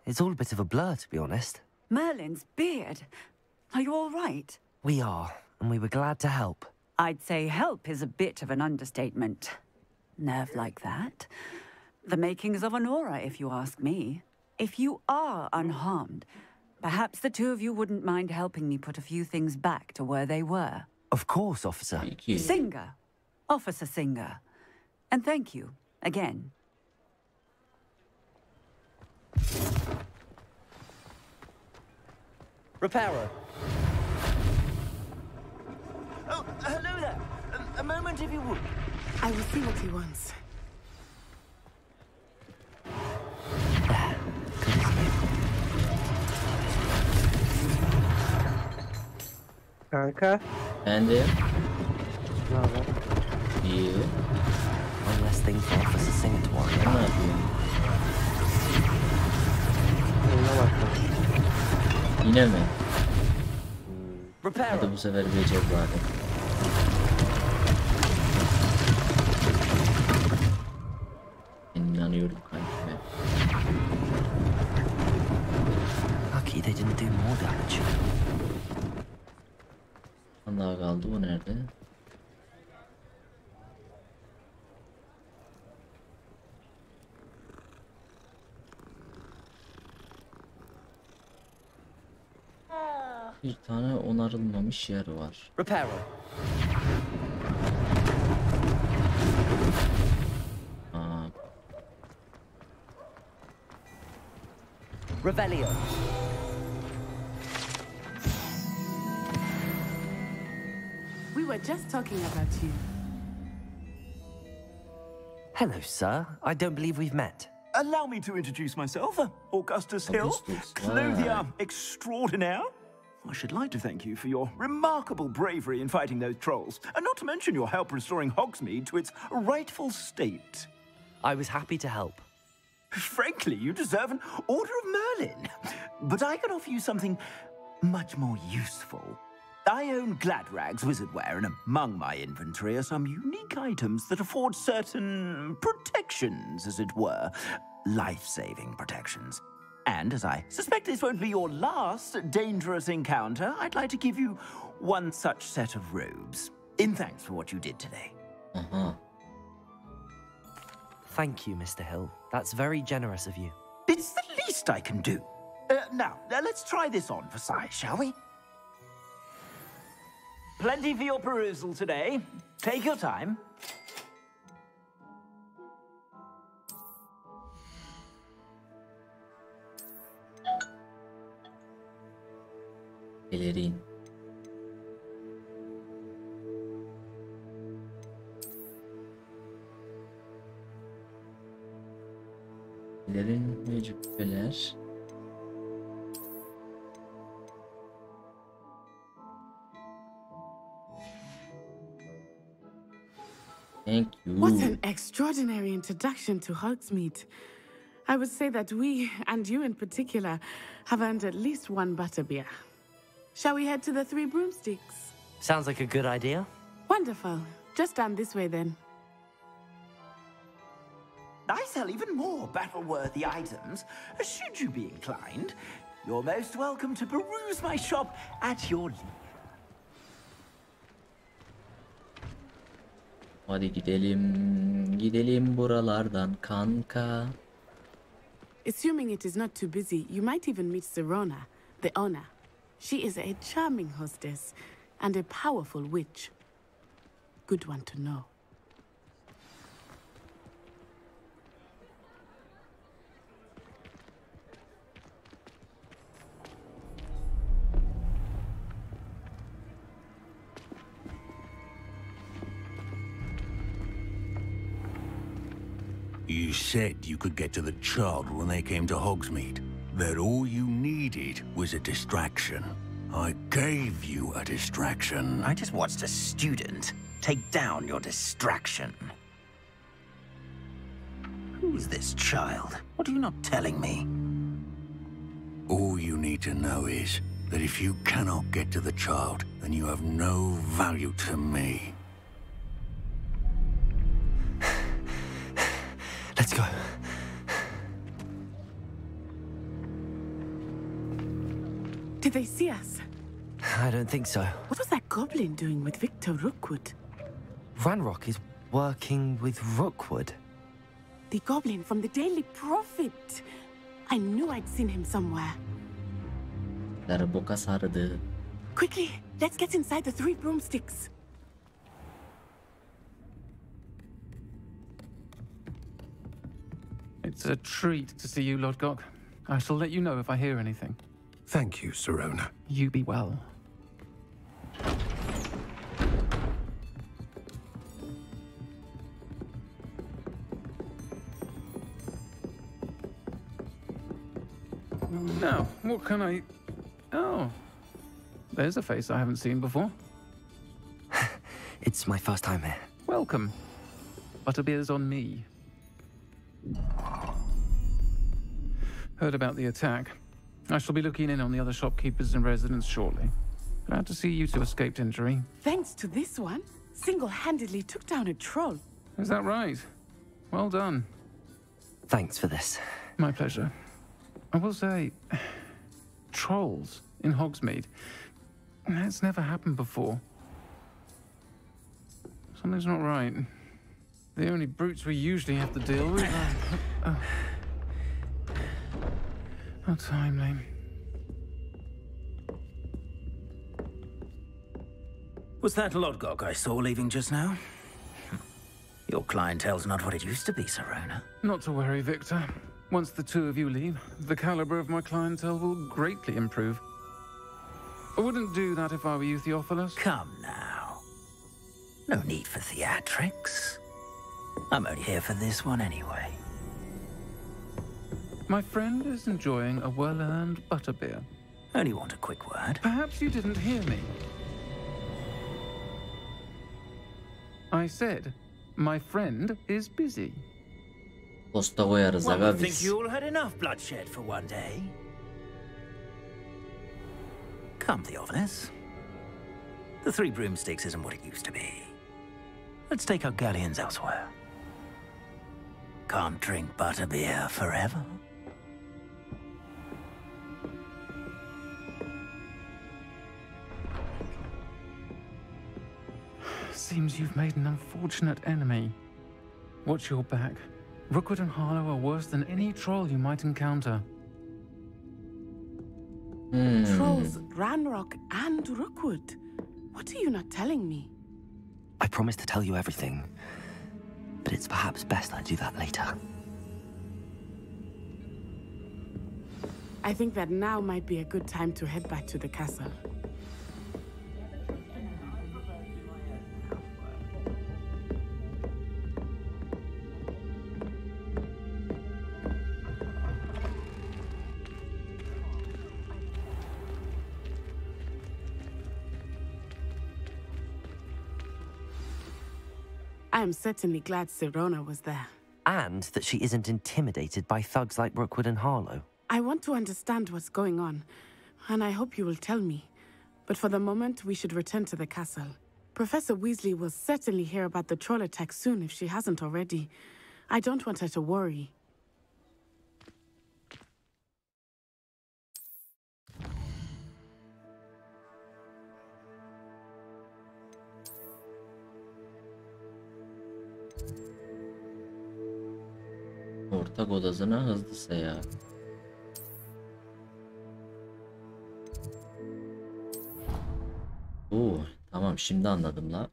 It's all a bit of a blur, to be honest. Merlin's beard. Are you all right? We are, and we were glad to help. I'd say help is a bit of an understatement. Nerve like that. The makings of an aura, if you ask me. If you are unharmed, perhaps the two of you wouldn't mind helping me put a few things back to where they were. Of course, officer. Singer. Officer Singer. And thank you, again. Repairer. Oh, hello there. A moment, if you would. I will see what he wants. Kanka. Efendim? Ne haber? İyi. One less thing for Officer Singer to worry Ne about. yapıyorsun? Oyuna bakalım. Yine mi? Repairer. Hadi bu sefer becer bari. İnanıyorum kankime. Lucky they didn't do more damage. Bir daha kaldı, o nerede? Bir tane onarılmamış yer var. Repairer. Aa, Revelio. We were just talking about you. Hello, sir. I don't believe we've met. Allow me to introduce myself, Augustus Hill, clothier extraordinaire. I should like to thank you for your remarkable bravery in fighting those trolls, and not to mention your help restoring Hogsmeade to its rightful state. I was happy to help. Frankly, you deserve an Order of Merlin. But I can offer you something much more useful. I own Gladrag's wizardware, and among my inventory are some unique items that afford certain protections, as it were. Life-saving protections. And as I suspect this won't be your last dangerous encounter, I'd like to give you one such set of robes, in thanks for what you did today. Thank you, Mr. Hill. That's very generous of you. It's the least I can do. Now, let's try this on for size, shall we? Plenty for your perusal today. Take your time. pelerin. Pelerin ve cübbeler. Thank you. What an extraordinary introduction to Hogsmeade. I would say that we, and you in particular, have earned at least one butterbeer. Shall we head to the Three Broomsticks? Sounds like a good idea. Wonderful. Just down this way then. I sell even more battle-worthy items. Should you be inclined, you're most welcome to peruse my shop at your leisure. Hadi gidelim buralardan kanka. Assuming it is not too busy, you might even meet Serona, the owner. She is a charming hostess and a powerful witch. Good one to know. You said you could get to the child when they came to Hogsmeade. That all you needed was a distraction. I gave you a distraction. I just watched a student take down your distraction. Who's this child? What are you not telling me? All you need to know is that if you cannot get to the child, then you have no value to me. Let's go. Did they see us? I don't think so. What was that goblin doing with Victor Rookwood? Ranrock is working with Rookwood. The goblin from the Daily Prophet. I knew I'd seen him somewhere. Boka sardı. Quickly, let's get inside the 3 broomsticks. It's a treat to see you, Lodgok. I shall let you know if I hear anything. Thank you, Sirona. You be well. Now, what can I... Oh, there's a face I haven't seen before. It's my first time here. Welcome. Butterbeer's on me. Heard about the attack. I shall be looking in on the other shopkeepers and residents shortly. Glad to see you two escaped injury. Thanks to this one, single-handedly took down a troll. Is that right? Well done. Thanks for this. My pleasure. I will say, trolls in Hogsmeade. That's never happened before. Something's not right. The only brutes we usually have to deal with are... How timely. Was that Lodgok I saw leaving just now? Your clientele's not what it used to be, Sirona. Not to worry, Victor. Once the 2 of you leave, the caliber of my clientele will greatly improve. I wouldn't do that if I were you, Theophilus. Come now. No need for theatrics. I'm only here for this one anyway. My friend is enjoying a well-earned butterbeer. Only want a quick word. Perhaps you didn't hear me. I said, my friend is busy. Posta koyarız One aga would think biz. you all had enough bloodshed for one day. Come, Theophilus. The 3 broomsticks isn't what it used to be. Let's take our galleons elsewhere. Can't drink butterbeer forever. Seems you've made an unfortunate enemy. Watch your back. Rookwood and Harlow are worse than any troll you might encounter. Trolls, Ranrock, and Rookwood. What are you not telling me? I promise to tell you everything, but it's perhaps best I do that later. I think that now might be a good time to head back to the castle. I am certainly glad Sirona was there. And that she isn't intimidated by thugs like Rookwood and Harlow. I want to understand what's going on, and I hope you will tell me. But for the moment, we should return to the castle. Professor Weasley will certainly hear about the troll attack soon if she hasn't already. I don't want her to worry. Ortak odasına hızlı seyahat. Oo, tamam şimdi anladım la.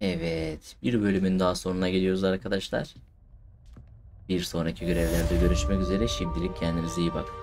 Evet, bir bölümün daha sonuna geliyoruz arkadaşlar. Bir sonraki görevlerde görüşmek üzere. Şimdilik kendinize iyi bakın.